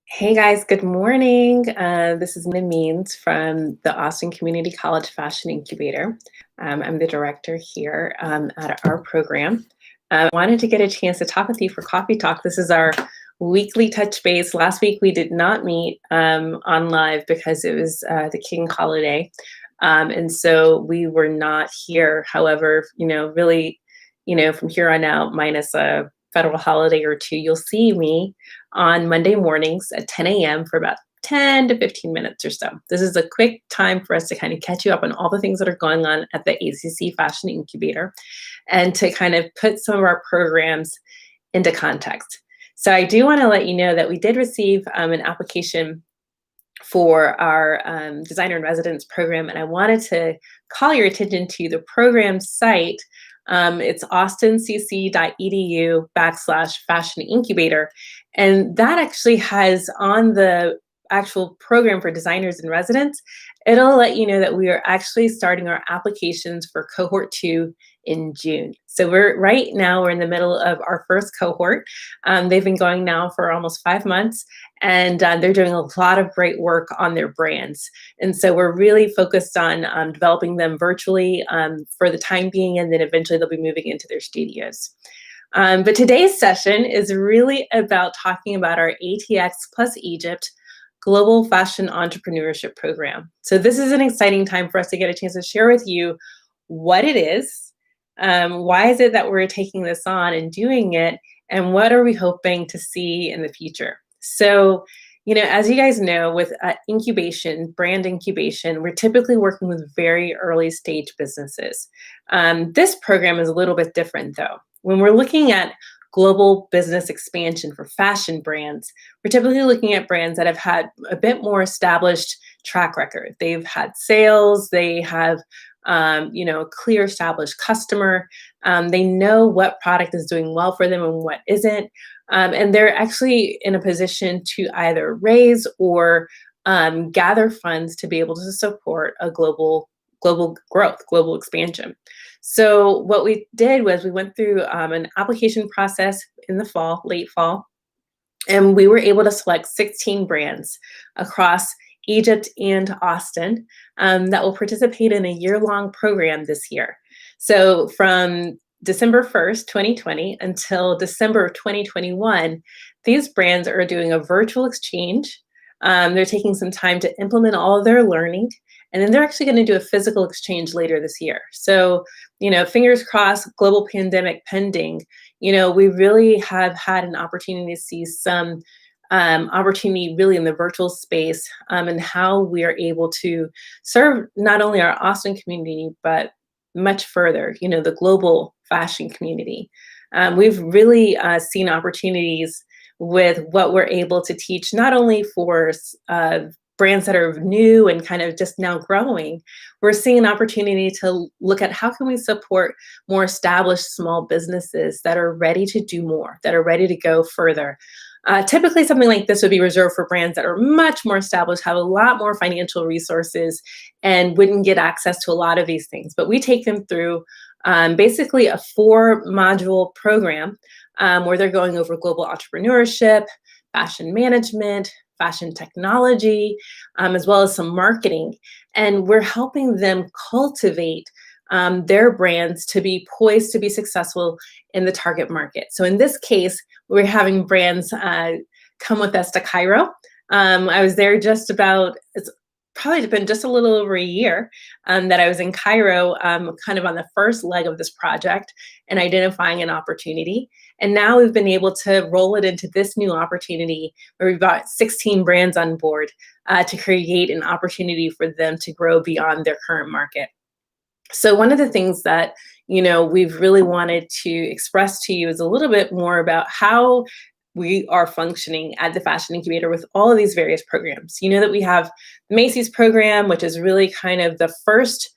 Hey guys, good morning. This is Nina Means from the Austin Community College Fashion Incubator. I'm the director here at our program. I wanted to get a chance to talk with you for Coffee Talk. This is our weekly touch base. Last week we did not meet on live because it was the King holiday. And so we were not here. However, really, from here on out, minus a federal holiday or two, you'll see me on Monday mornings at 10 a.m. for about 10 to 15 minutes or so. This is a quick time for us to kind of catch you up on all the things that are going on at the ACC Fashion Incubator and to kind of put some of our programs into context. So I do want to let you know that we did receive an application for our designer in residence program, and I wanted to call your attention to the program site. It's austincc.edu/fashion incubator. And that actually has on the actual program for designers in residence, it'll let you know that we are actually starting our applications for cohort 2 in June. So we're in the middle of our first cohort. They've been going now for almost 5 months, and they're doing a lot of great work on their brands. And so we're really focused on developing them virtually for the time being, and then eventually they'll be moving into their studios. But today's session is really about talking about our ATX+Egypt Global Fashion Entrepreneurship Program. So this is an exciting time for us to get a chance to share with you what it is, why is it that we're taking this on and doing it, and what are we hoping to see in the future. So, as you guys know, with incubation, brand incubation, we're typically working with very early stage businesses. This program is a little bit different though. When we're looking at global business expansion for fashion brands, we're typically looking at brands that have had a bit more established track record. They've had sales, they have a clear established customer. They know what product is doing well for them and what isn't. And they're actually in a position to either raise or gather funds to be able to support a global growth, global expansion. So what we did was we went through an application process in the fall, late fall, and we were able to select 16 brands across Egypt and Austin that will participate in a year-long program this year. So from December 1st, 2020 until December 2021, these brands are doing a virtual exchange. They're taking some time to implement all of their learning, and then they're actually going to do a physical exchange later this year. So, fingers crossed, global pandemic pending, we really have had an opportunity to see some opportunity really in the virtual space and how we are able to serve not only our Austin community, but much further, the global fashion community. We've really seen opportunities with what we're able to teach, not only for brands that are new and kind of just now growing. We're seeing an opportunity to look at how can we support more established small businesses that are ready to do more, that are ready to go further. Typically, something like this would be reserved for brands that are much more established, have a lot more financial resources, and wouldn't get access to a lot of these things. But we take them through basically a 4-module program where they're going over global entrepreneurship, fashion management, fashion technology, as well as some marketing. And we're helping them cultivate their brands to be poised to be successful in the target market. So in this case, we're having brands come with us to Cairo. I was there it's probably been just a little over a year that I was in Cairo, kind of on the first leg of this project and identifying an opportunity. And now we've been able to roll it into this new opportunity where we've got 16 brands on board to create an opportunity for them to grow beyond their current market. So one of the things that, we've really wanted to express to you is a little bit more about how we are functioning at the Fashion Incubator with all of these various programs. You know that we have the Macy's program, which is really kind of the first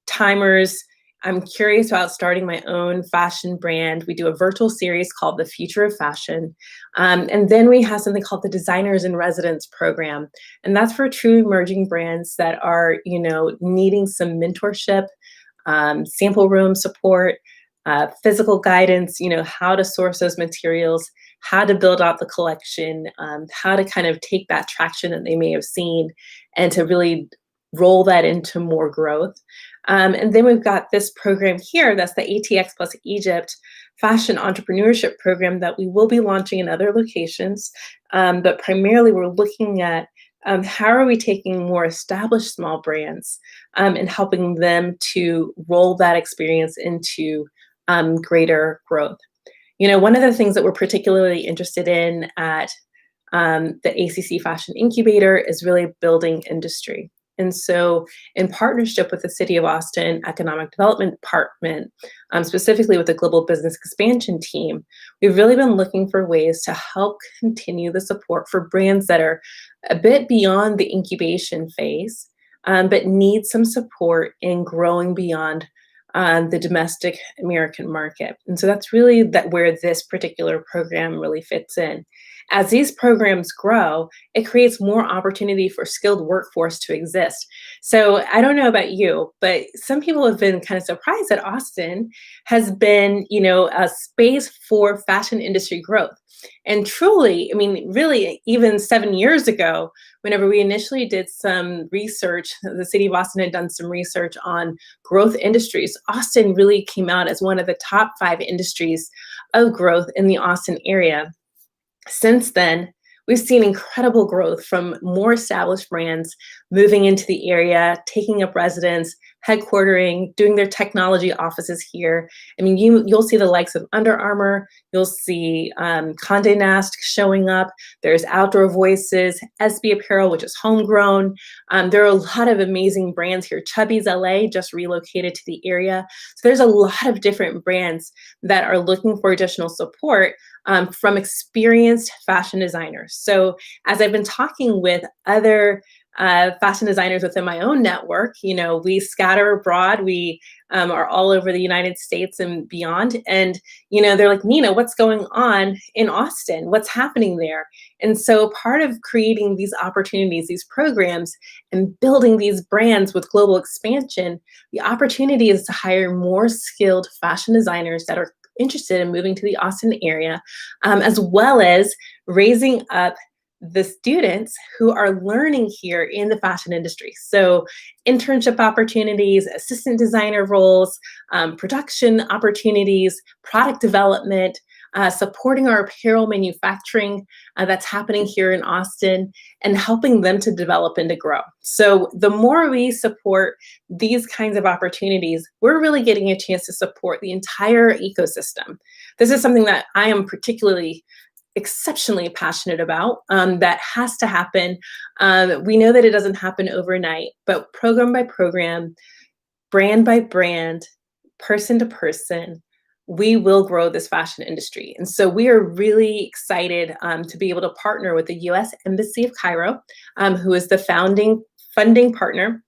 timers. I'm curious about starting my own fashion brand. We do a virtual series called The Future of Fashion. And then we have something called the Designers in Residence program. And that's for true emerging brands that are, needing some mentorship, sample room support, physical guidance, how to source those materials, how to build out the collection, how to kind of take that traction that they may have seen and to really roll that into more growth. And then we've got this program here, that's the ATX plus Egypt Fashion Entrepreneurship Program that we will be launching in other locations. But primarily we're looking at how are we taking more established small brands and helping them to roll that experience into greater growth. One of the things that we're particularly interested in at the ACC Fashion Incubator is really building industry. And so, in partnership with the City of Austin Economic Development Department, specifically with the Global Business Expansion Team, we've really been looking for ways to help continue the support for brands that are a bit beyond the incubation phase, but need some support in growing beyond the domestic American market. And so that's really where this particular program really fits in. As these programs grow, it creates more opportunity for skilled workforce to exist. So I don't know about you, but some people have been kind of surprised that Austin has been, a space for fashion industry growth. And truly, I mean, really, even 7 years ago, whenever we initially did some research, the city of Austin had done some research on growth industries. Austin really came out as one of the top 5 industries of growth in the Austin area. Since then, we've seen incredible growth from more established brands moving into the area, taking up residence, headquartering, doing their technology offices here. I mean, you'll see the likes of Under Armour, you'll see Condé Nast showing up. There's Outdoor Voices, SB Apparel, which is homegrown. There are a lot of amazing brands here. Chubby's LA just relocated to the area. So there's a lot of different brands that are looking for additional support from experienced fashion designers. So as I've been talking with other fashion designers within my own network, we scatter abroad. We are all over the United States and beyond. And, they're like, Nina, what's going on in Austin? What's happening there? And so part of creating these opportunities, these programs, and building these brands with global expansion, the opportunity is to hire more skilled fashion designers that are interested in moving to the Austin area, as well as raising up the students who are learning here in the fashion industry. So internship opportunities, assistant designer roles, production opportunities, product development, supporting our apparel manufacturing that's happening here in Austin, and helping them to develop and to grow. So the more we support these kinds of opportunities, we're really getting a chance to support the entire ecosystem. This is something that I am particularly exceptionally passionate about, that has to happen. We know that it doesn't happen overnight, but program by program, brand by brand, person to person, we will grow this fashion industry. And so we are really excited to be able to partner with the U.S. Embassy of Cairo, who is the funding partner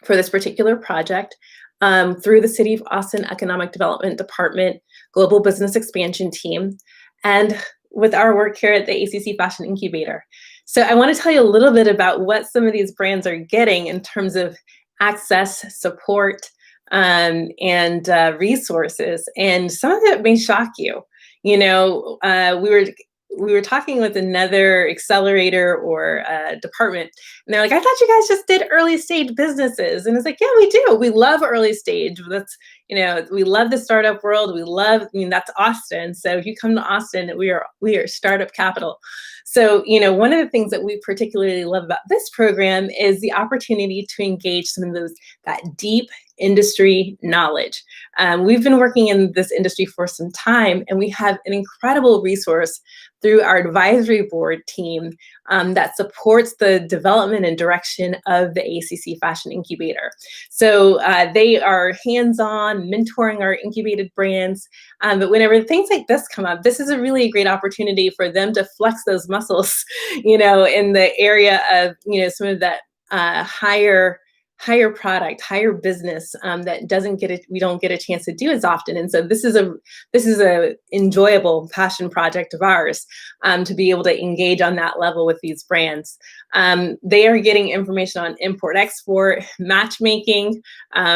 for this particular project, through the City of Austin Economic Development Department, Global Business Expansion Team, and with our work here at the ACC Fashion Incubator. So I want to tell you a little bit about what some of these brands are getting in terms of access, support, and resources. And some of it may shock you. We were talking with another accelerator or department, and they're like, I thought you guys just did early stage businesses. And it's like, yeah, we do. We love early stage. We love the startup world. That's Austin. So if you come to Austin, we are startup capital. So, one of the things that we particularly love about this program is the opportunity to engage some of that deep industry knowledge. We've been working in this industry for some time, and we have an incredible resource through our advisory board team that supports the development and direction of the ACC Fashion Incubator. So they are hands-on, mentoring our incubated brands. But whenever things like this come up, this is a really great opportunity for them to flex those muscles, in the area of, some of that higher higher product, higher business that doesn't get it. We don't get a chance to do as often. And so this is a enjoyable passion project of ours to be able to engage on that level with these brands. They are getting information on import, export, matchmaking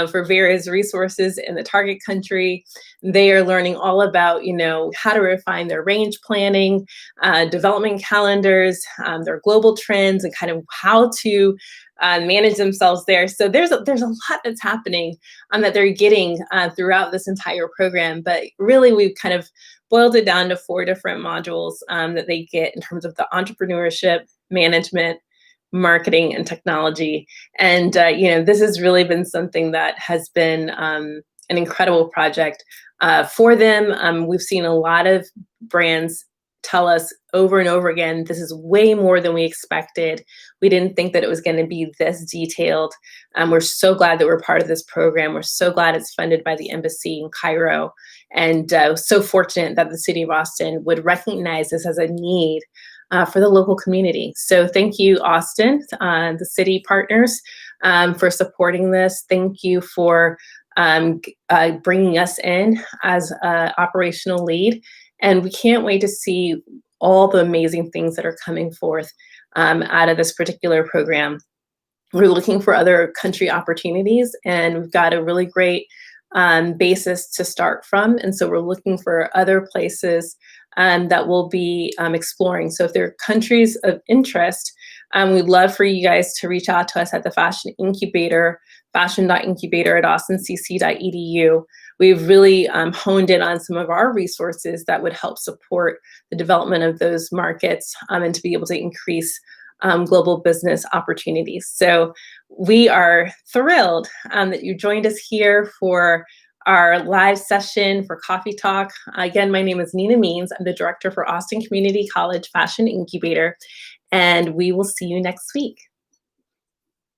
for various resources in the target country. They are learning all about, how to refine their range planning, development calendars, their global trends, and kind of how to manage themselves there. So there's a lot that's happening that they're getting throughout this entire program. But really, we've kind of boiled it down to 4 different modules that they get in terms of the entrepreneurship, management, marketing, and technology. And this has really been something that has been an incredible project for them. We've seen a lot of brands tell us over and over again, this is way more than we expected. We didn't think that it was going to be this detailed. We're so glad that we're part of this program. We're so glad it's funded by the embassy in Cairo, and so fortunate that the city of Austin would recognize this as a need for the local community. So thank you, Austin, the city partners, for supporting this. Thank you for bringing us in as an operational lead. And we can't wait to see all the amazing things that are coming forth out of this particular program. We're looking for other country opportunities, and we've got a really great basis to start from. And so we're looking for other places that we'll be exploring. So if there are countries of interest, we'd love for you guys to reach out to us at the Fashion Incubator, fashion.incubator@austincc.edu. We've really honed in on some of our resources that would help support the development of those markets and to be able to increase global business opportunities. So we are thrilled that you joined us here for our live session for Coffee Talk. Again, my name is Nina Means. I'm the director for Austin Community College Fashion Incubator, and we will see you next week.